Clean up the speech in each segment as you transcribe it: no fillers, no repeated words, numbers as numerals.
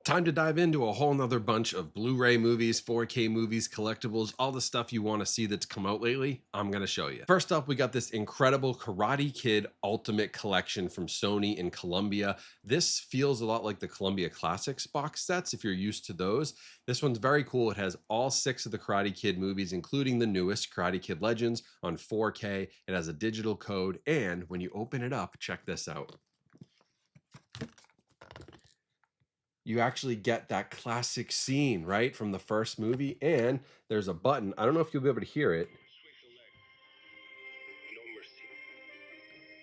Time to dive into a whole nother bunch of Blu-ray movies, 4K movies, collectibles, all the stuff you want to see that's come out lately. I'm going to show you. First up, we got this incredible Karate Kid Ultimate Collection from Sony and Columbia. This feels a lot like the Columbia Classics box sets if you're used to those. This one's very cool. It has all 6 of the Karate Kid movies, including the newest Karate Kid Legends on 4K. It has a digital code, and when you open it up, check this out. You actually get that classic scene, right, from the first movie, and there's a button. I don't know if you'll be able to hear it.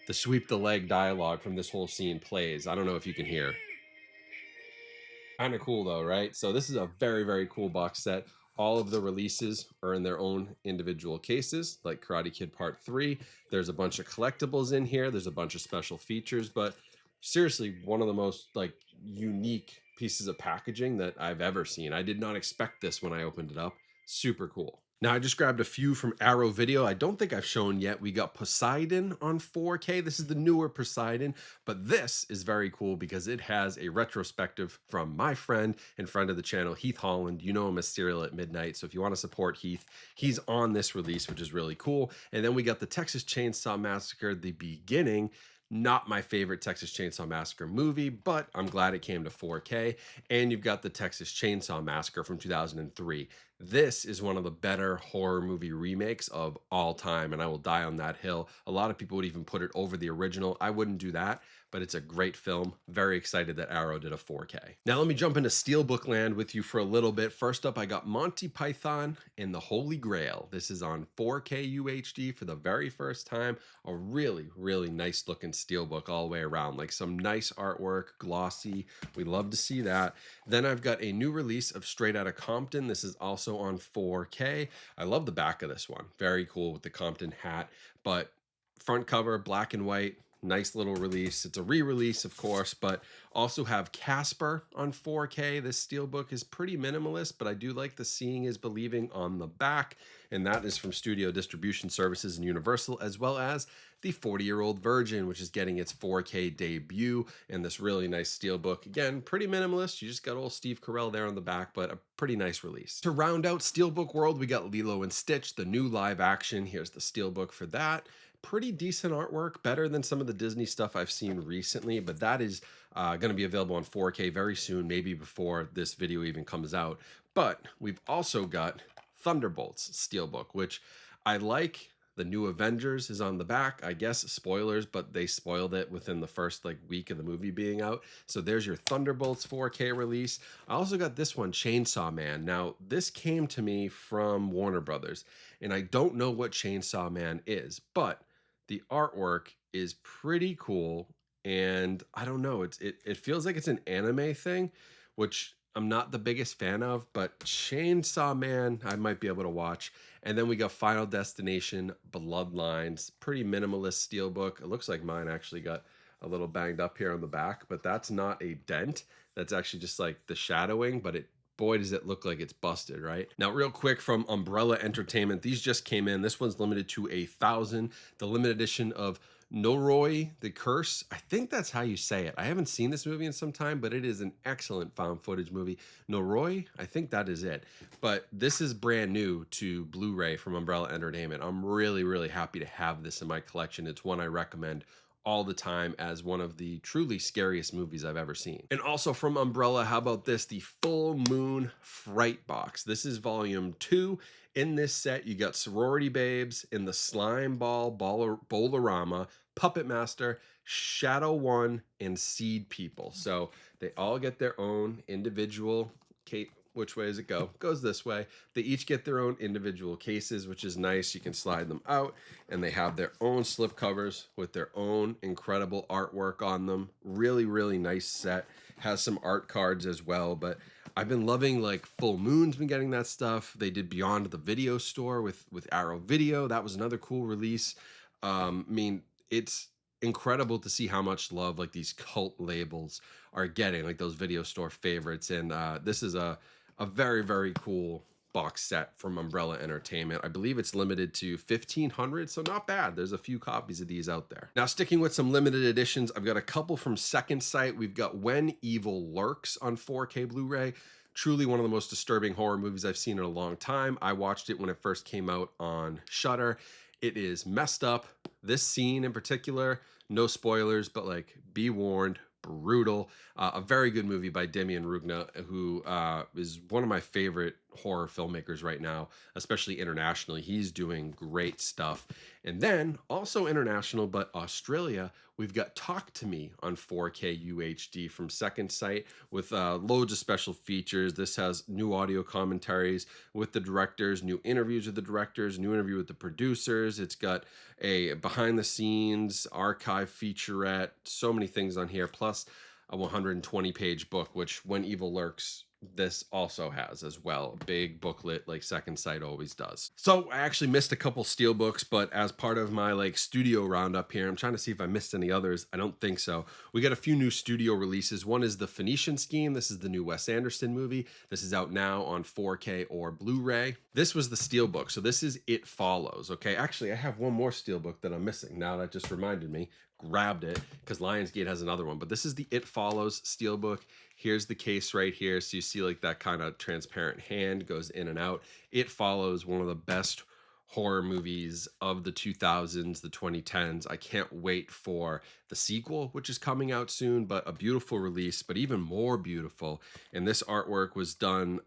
The sweep the leg dialogue from this whole scene plays. I don't know if you can hear. Kind of cool though, right? So this is a very, very cool box set. All of the releases are in their own individual cases, like Karate Kid Part 3. There's a bunch of collectibles in here. There's a bunch of special features, but seriously, one of the most like unique pieces of packaging that I've ever seen. I did not expect this when I opened it up. Super cool. Now I just grabbed a few from Arrow Video. I don't think I've shown yet. We got Poseidon on 4K. This is the newer Poseidon, but this is very cool because it has a retrospective from my friend and friend of the channel, Heath Holland. You know him as Serial at Midnight. So if you want to support Heath, he's on this release, which is really cool. And then we got the Texas Chainsaw Massacre, the beginning. Not my favorite Texas Chainsaw Massacre movie, but I'm glad it came to 4K. And you've got the Texas Chainsaw Massacre from 2003. This is one of the better horror movie remakes of all time, and I will die on that hill. A lot of people would even put it over the original. I wouldn't do that, but it's a great film. Very excited that Arrow did a 4K. Now let me jump into Steelbook land with you for a little bit. First up, I got Monty Python and the Holy Grail. This is on 4K UHD for the very first time. A really, really nice looking Steelbook all the way around. Like some nice artwork, glossy. We love to see that. Then I've got a new release of Straight Outta Compton. This is also on 4K. I love the back of this one. Very cool with the Compton hat, but front cover, black and white. Nice little release. It's a re-release, of course, but also have Casper on 4K. This Steelbook is pretty minimalist, but I do like the seeing is believing on the back, and that is from Studio Distribution Services and Universal, as well as the 40-Year-Old Virgin, which is getting its 4K debut, and this really nice Steelbook. Again, pretty minimalist. You just got old Steve Carell there on the back, but a pretty nice release. To round out Steelbook world, we got Lilo and Stitch, the new live action. Here's the Steelbook for that. Pretty decent artwork, better than some of the Disney stuff I've seen recently, but that is going to be available on 4K very soon, maybe before this video even comes out. But we've also got Thunderbolts Steelbook, which I like. The new Avengers is on the back. I guess spoilers, but they spoiled it within the first like week of the movie being out. So there's your Thunderbolts 4K release. I also got this one, Chainsaw Man. Now, this came to me from Warner Brothers, and I don't know what Chainsaw Man is, but the artwork is pretty cool, and I don't know, it feels like it's an anime thing, which I'm not the biggest fan of, but Chainsaw Man I might be able to watch. And then we got Final Destination Bloodlines, pretty minimalist Steelbook. It looks like mine actually got a little banged up here on the back, but that's not a dent. That's actually just like the shadowing, but boy, does it look like it's busted, right? Now, real quick from Umbrella Entertainment, these just came in. This one's limited to 1,000. The limited edition of Noroi, The Curse. I think that's how you say it. I haven't seen this movie in some time, but it is an excellent found footage movie. Noroi, I think that is it. But this is brand new to Blu-ray from Umbrella Entertainment. I'm really, really happy to have this in my collection. It's one I recommend all the time as one of the truly scariest movies I've ever seen. And also from Umbrella, how about this? The Full Moon Fright Box. This is volume 2. In this set, you got Sorority Babes in the Slime Ball Bolorama, Puppet Master, Shadow One, and Seed People. So they all get their own individual case. Which way does it go? Goes this way. They each get their own individual cases, which is nice. You can slide them out, and they have their own slip covers with their own incredible artwork on them. Really, really nice set. Has some art cards as well, but I've been loving like Full Moon's been getting that stuff. They did Beyond the Video Store with Arrow Video. That was another cool release. I mean, it's incredible to see how much love like these cult labels are getting, like those video store favorites. And this is a very, very cool box set from Umbrella Entertainment. I believe it's limited to 1,500, so not bad. There's a few copies of these out there. Now, sticking with some limited editions, I've got a couple from Second Sight. We've got When Evil Lurks on 4K Blu-ray. Truly one of the most disturbing horror movies I've seen in a long time. I watched it when it first came out on Shudder. It is messed up. This scene in particular, no spoilers, but like, be warned, brutal. A very good movie by Demian Rugna, who is one of my favorite horror filmmakers right now, especially internationally. He's doing great stuff. And then also international, but Australia, we've got Talk to Me on 4K UHD from Second Sight with loads of special features. This has new audio commentaries with the directors, new interviews with the directors, new interview with the producers. It's got a behind the scenes archive featurette, so many things on here, plus a 120-page book, which When Evil Lurks, this also has as well. A big booklet like Second Sight always does. So I actually missed a couple Steelbooks, but as part of my like studio roundup here, I'm trying to see if I missed any others. I don't think so. We got a few new studio releases. One is The Phoenician Scheme. This is the new Wes Anderson movie. This is out now on 4K or Blu-ray. This was the Steelbook. So this is It Follows. Okay, actually I have one more Steelbook that I'm missing. Now that just reminded me. Grabbed it because Lionsgate has another one, but this is the It Follows Steelbook. Here's the case right here, so you see like that kind of transparent hand goes in and out. It Follows, one of the best horror movies of the 2000s, the 2010s. I can't wait for the sequel, which is coming out soon, but a beautiful release, but even more beautiful. And this artwork was done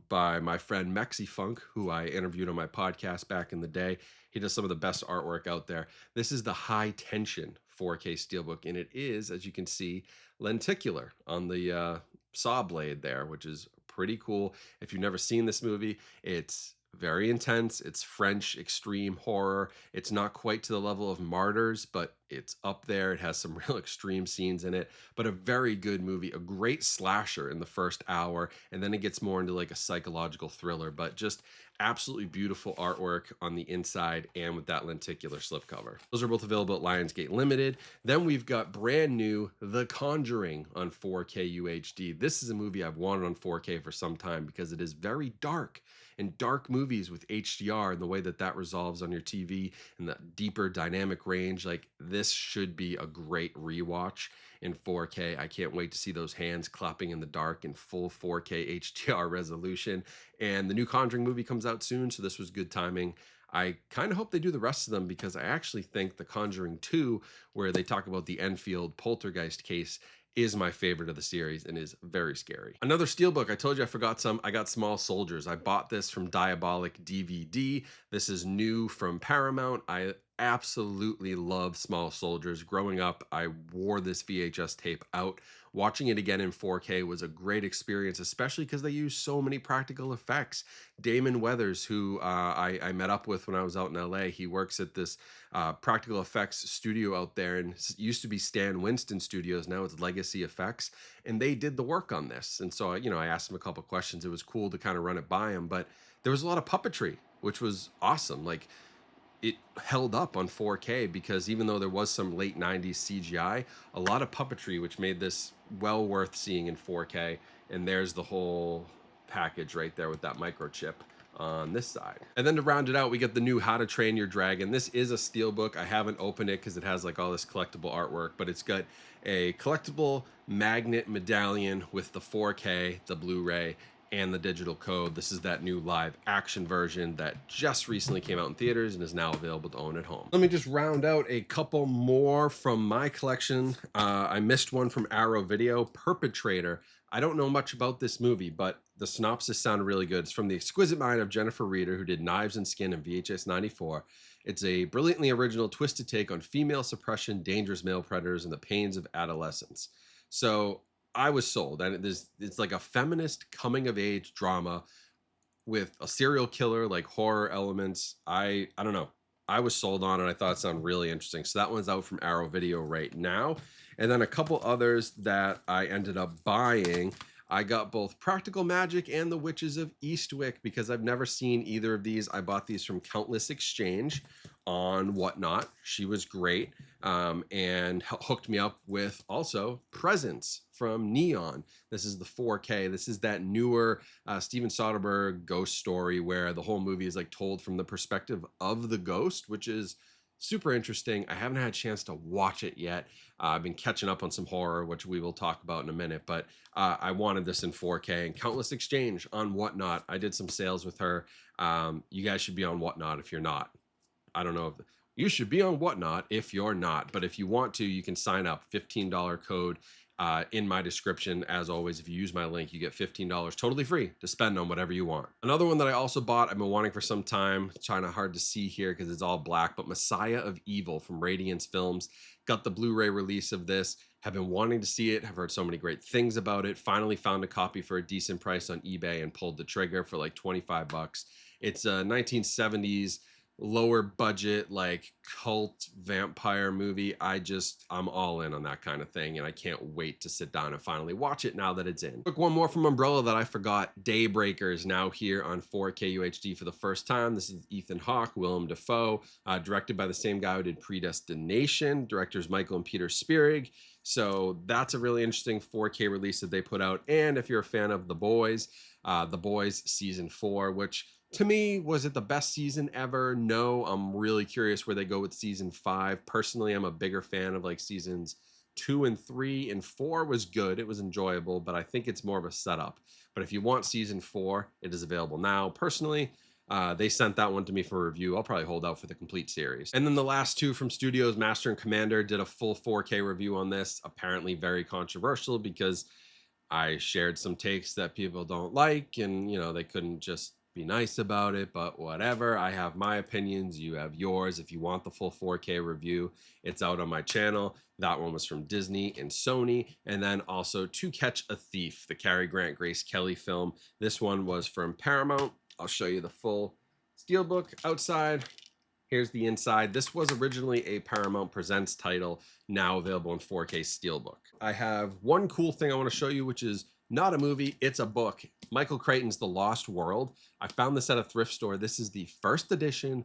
by my friend Mexi Funk, who I interviewed on my podcast back in the day. He does some of the best artwork out there. This is the high tension 4K Steelbook, and it is, as you can see, lenticular on the saw blade there, which is pretty cool. If you've never seen this movie, it's very intense. It's French extreme horror. It's not quite to the level of Martyrs, but it's up there. It has some real extreme scenes in it, but a very good movie, a great slasher in the first hour, and then it gets more into like a psychological thriller, but just absolutely beautiful artwork on the inside and with that lenticular slipcover. Those are both available at Lionsgate Limited. Then we've got brand new The Conjuring on 4K UHD. This is a movie I've wanted on 4K for some time because it is very dark, and dark movies with HDR and the way that that resolves on your TV and the deeper dynamic range, like this should be a great rewatch in 4K. I can't wait to see those hands clapping in the dark in full 4K HDR resolution. And the new Conjuring movie comes out soon, so this was good timing. I kind of hope they do the rest of them because I actually think The Conjuring 2, where they talk about the Enfield poltergeist case, is my favorite of the series and is very scary. Another Steelbook, I told you I forgot some. I got Small Soldiers. I bought this from Diabolic DVD. This is new from Paramount. I absolutely love Small Soldiers. Growing up, I wore this VHS tape out. Watching it again in 4K was a great experience, especially because they use so many practical effects. Damon Weathers, who I met up with when I was out in LA, he works at this practical effects studio out there, and it used to be Stan Winston Studios. Now it's Legacy Effects, and they did the work on this. And so, I asked him a couple questions. It was cool to kind of run it by him, but there was a lot of puppetry, which was awesome. Like, it held up on 4K because even though there was some late 90s CGI, a lot of puppetry, which made this well worth seeing in 4K. And there's the whole package right there with that microchip on this side. And then to round it out, we get the new How to Train Your Dragon. This is a Steelbook. I haven't opened it because it has like all this collectible artwork, but it's got a collectible magnet medallion with the 4K, the Blu-ray, and the digital code. This is that new live action version that just recently came out in theaters and is now available to own at home. Let me just round out a couple more from my collection. I missed one from Arrow Video, Perpetrator. I don't know much about this movie, but the synopsis sounded really good. It's from the exquisite mind of Jennifer Reeder, who did Knives and Skin and VHS 94. It's a brilliantly original, twisted take on female suppression, dangerous male predators, and the pains of adolescence. So I was sold, and it's like a feminist coming of age drama with a serial killer, like horror elements. I don't know. I was sold on it. I thought it sounded really interesting. So that one's out from Arrow Video right now. And then a couple others that I ended up buying. I got both Practical Magic and The Witches of Eastwick because I've never seen either of these. I bought these from Countless Exchange on Whatnot. She was great, and hooked me up with also Presence from Neon. This is the 4K. This is that newer Steven Soderbergh ghost story where the whole movie is like told from the perspective of the ghost, which is super interesting. I haven't had a chance to watch it yet. I've been catching up on some horror, which we will talk about in a minute, but I wanted this in 4K. And Countless Exchange on Whatnot. I did some sales with her. You guys should be on Whatnot if you're not. I don't know if you should be on Whatnot if you're not, but if you want to, you can sign up. $15 code in my description. As always, if you use my link, you get $15 totally free to spend on whatever you want. Another one that I also bought, I've been wanting for some time, it's kind of hard to see here because it's all black, but Messiah of Evil from Radiance Films. Got the Blu-ray release of this. Have been wanting to see it. Have heard so many great things about it. Finally found a copy for a decent price on eBay and pulled the trigger for like 25 bucks. It's a 1970s lower budget, like cult vampire movie. I'm all in on that kind of thing, and I can't wait to sit down and finally watch it now that it's in. Quick one more from Umbrella that I forgot. Daybreakers now here on 4K UHD for the first time. This is Ethan Hawke, Willem Dafoe, directed by the same guy who did Predestination, directors Michael and Peter Spierig. So that's a really interesting 4K release that they put out. And if you're a fan of The Boys season 4, which to me, was it the best season ever? No, I'm really curious where they go with season 5. Personally, I'm a bigger fan of like seasons 2 and 3, and 4 was good. It was enjoyable, but I think it's more of a setup. But if you want season 4, it is available now. Personally, they sent that one to me for review. I'll probably hold out for the complete series. And then the last two from Studios, Master and Commander, did a full 4K review on this. Apparently very controversial because I shared some takes that people don't like, and they couldn't just be nice about it, but whatever. I have my opinions, you have yours. If you want the full 4K review, it's out on my channel. That one was from Disney and Sony. And then also To Catch a Thief, the Cary Grant, Grace Kelly film. This one was from Paramount. I'll show you the full Steelbook outside. Here's the inside. This was originally a Paramount Presents title, now available in 4K Steelbook. I have one cool thing I want to show you, which is not a movie, it's a book. Michael Crichton's The Lost World. I found this at a thrift store. This is the first edition,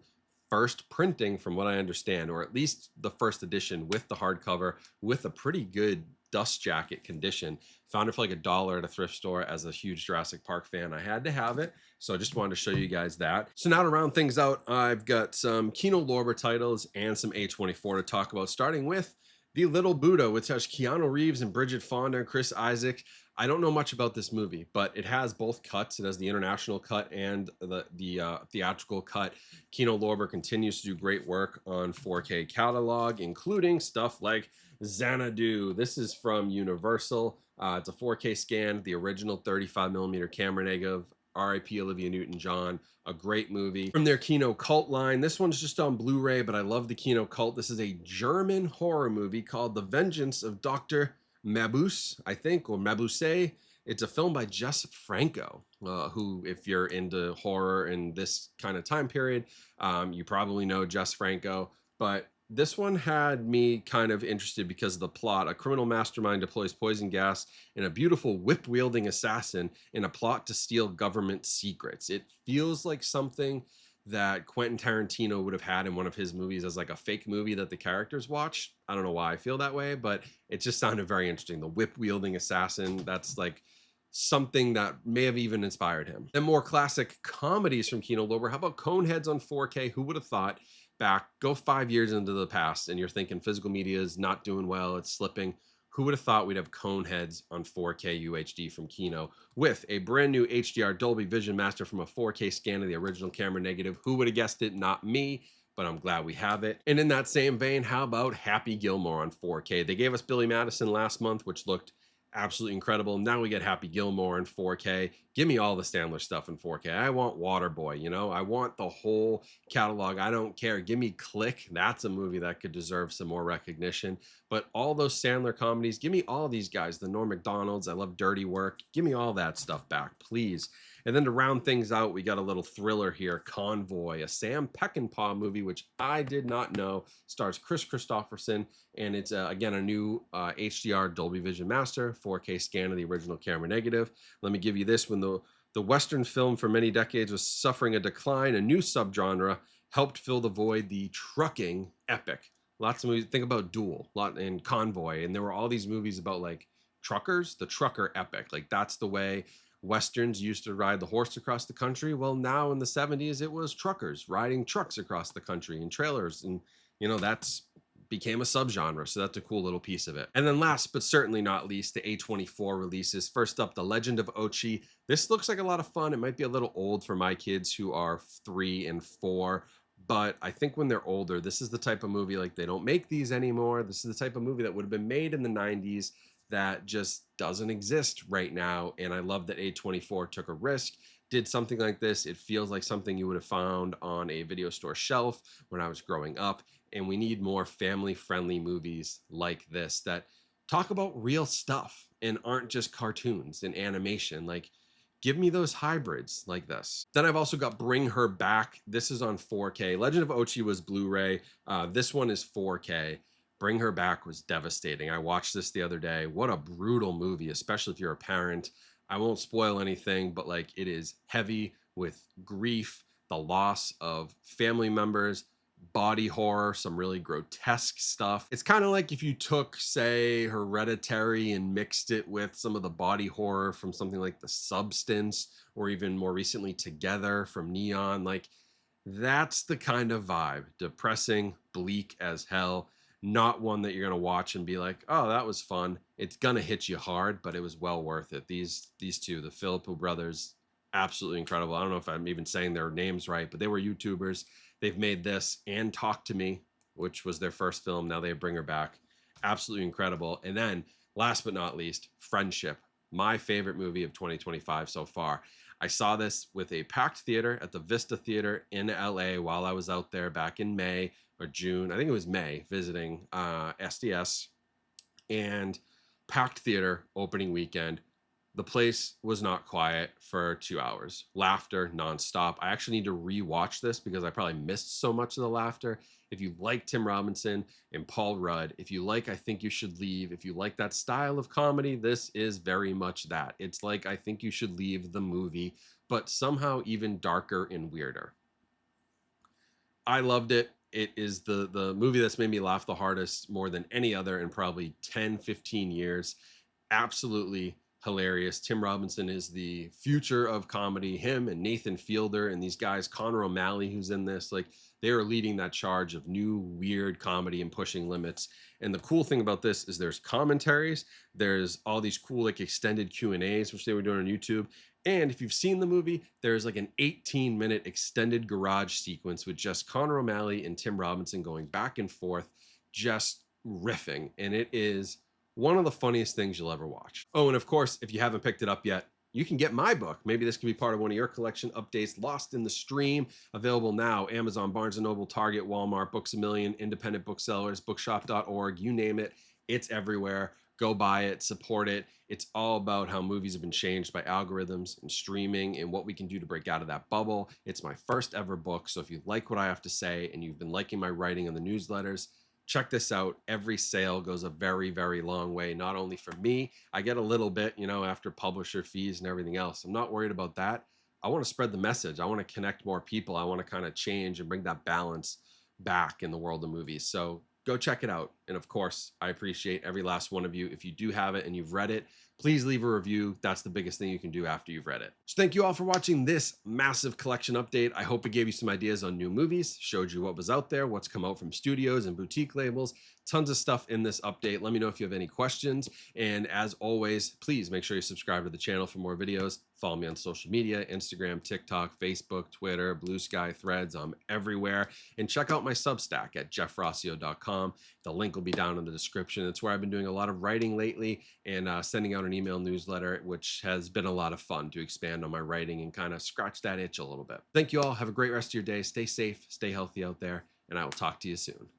first printing from what I understand, or at least the first edition with the hardcover, with a pretty good dust jacket condition. Found it for like $1 at a thrift store. As a huge Jurassic Park fan, I had to have it. So I just wanted to show you guys that. So now to round things out, I've got some Kino Lorber titles and some A24 to talk about, starting with The Little Buddha, which has Keanu Reeves and Bridget Fonda and Chris Isaac. I don't know much about this movie, but it has both cuts. It has the international cut and the theatrical cut. Kino Lorber continues to do great work on 4K catalog, including stuff like Xanadu. This is from Universal. It's a 4K scan, the original 35mm camera negative. R.I.P. Olivia Newton-John, a great movie. From their Kino Cult line, this one's just on Blu-ray, but I love the Kino Cult. This is a German horror movie called The Vengeance of Dr. Mabuse, I think, or Mabuse. It's a film by Jess Franco, who, if you're into horror in this kind of time period, you probably know Jess Franco. But this one had me kind of interested because of the plot. A criminal mastermind deploys poison gas in a beautiful whip-wielding assassin in a plot to steal government secrets. It feels like something that Quentin Tarantino would have had in one of his movies as like a fake movie that the characters watch. I don't know why I feel that way, but it just sounded very interesting. The whip-wielding assassin, that's like something that may have even inspired him. And more classic comedies from Kino Lorber. How about Coneheads on 4K? Who would have thought? Go 5 years into the past and you're thinking physical media is not doing well, it's slipping. Who would have thought we'd have Coneheads on 4K UHD from Kino with a brand new HDR Dolby Vision Master from a 4K scan of the original camera negative? Who would have guessed it? Not me, but I'm glad we have it. And in that same vein, how about Happy Gilmore on 4K? They gave us Billy Madison last month, which looked absolutely incredible. Now we get Happy Gilmore in 4K. Give me all the Sandler stuff in 4K. I want Waterboy, I want the whole catalog. I don't care. Give me Click. That's a movie that could deserve some more recognition. But all those Sandler comedies, give me all these guys. The Norm Macdonalds, I love Dirty Work. Give me all that stuff back, please. And then to round things out, we got a little thriller here, Convoy, a Sam Peckinpah movie, which I did not know, stars Chris Christopherson, and it's, again, a new HDR Dolby Vision Master, 4K scan of the original camera negative. Let me give you this. When the Western film for many decades was suffering a decline, a new subgenre helped fill the void, the trucking epic. Lots of movies. Think about Duel, lot and Convoy, and there were all these movies about like truckers, the trucker epic. Like that's the way Westerns used to ride the horse across the country. Well, now in the 70s, it was truckers riding trucks across the country and trailers. And, that's became a subgenre. So that's a cool little piece of it. And then last, but certainly not least, the A24 releases. First up, The Legend of Ochi. This looks like a lot of fun. It might be a little old for my kids who are 3 and 4. But I think when they're older, this is the type of movie, like they don't make these anymore. This is the type of movie that would have been made in the 90s that just doesn't exist right now. And I love that A24 took a risk, did something like this. It feels like something you would have found on a video store shelf when I was growing up. And we need more family-friendly movies like this that talk about real stuff and aren't just cartoons and animation. Like, give me those hybrids like this. Then I've also got Bring Her Back. This is on 4K. Legend of Ochi was Blu-ray. This one is 4K. Bring Her Back was devastating. I watched this the other day. What a brutal movie, especially if you're a parent. I won't spoil anything, but like it is heavy with grief, the loss of family members, body horror, some really grotesque stuff. It's kind of like if you took, say, Hereditary and mixed it with some of the body horror from something like The Substance, or even more recently Together from Neon. Like, that's the kind of vibe. Depressing, bleak as hell. Not one that you're going to watch and be like, oh, that was fun. It's going to hit you hard, but it was well worth it. These two, the Philippou brothers, absolutely incredible. I don't know if I'm even saying their names right, but they were YouTubers. They've made this and Talk to Me, which was their first film. Now they Bring Her Back. Absolutely incredible. And then last but not least, Friendship, my favorite movie of 2025 so far. I saw this with a packed theater at the Vista Theater in LA while I was out there back in May or June. I think it was May, visiting SDS, and packed theater opening weekend. The place was not quiet for 2 hours. Laughter nonstop. I actually need to rewatch this because I probably missed so much of the laughter. If you like Tim Robinson and Paul Rudd, if you like I Think You Should Leave, if you like that style of comedy, this is very much that. It's like I Think You Should Leave the movie, but somehow even darker and weirder. I loved it. It is the movie that's made me laugh the hardest more than any other in probably 10, 15 years. Absolutely hilarious. Tim Robinson is the future of comedy. Him and Nathan Fielder and these guys, Connor O'Malley, who's in this, like they are leading that charge of new weird comedy and pushing limits. And the cool thing about this is there's commentaries, there's all these cool like extended Q&As, which they were doing on YouTube. And if you've seen the movie, there's like an 18-minute extended garage sequence with just Connor O'Malley and Tim Robinson going back and forth, just riffing. And it is one of the funniest things you'll ever watch. Oh, and of course, if you haven't picked it up yet, you can get my book. Maybe this could be part of one of your collection updates. Lost in the Stream, available now. Amazon, Barnes & Noble, Target, Walmart, Books A Million, independent booksellers, bookshop.org, you name it. It's everywhere. Go buy it, support it. It's all about how movies have been changed by algorithms and streaming and what we can do to break out of that bubble. It's my first ever book. So if you like what I have to say and you've been liking my writing on the newsletters, check this out. Every sale goes a very, very long way. Not only for me, I get a little bit, after publisher fees and everything else. I'm not worried about that. I want to spread the message. I want to connect more people. I want to kind of change and bring that balance back in the world of movies. So go check it out. And of course, I appreciate every last one of you. If you do have it and you've read it, please leave a review. That's the biggest thing you can do after you've read it. So thank you all for watching this massive collection update. I hope it gave you some ideas on new movies, showed you what was out there, what's come out from studios and boutique labels. Tons of stuff in this update. Let me know if you have any questions. And as always, please make sure you subscribe to the channel for more videos. Follow me on social media, Instagram, TikTok, Facebook, Twitter, Blue Sky, Threads. I'm everywhere. And check out my Substack at jeffrossio.com. The link will be down in the description. It's where I've been doing a lot of writing lately and sending out an email newsletter, which has been a lot of fun to expand on my writing and kind of scratch that itch a little bit. Thank you all. Have a great rest of your day. Stay safe, stay healthy out there, and I will talk to you soon.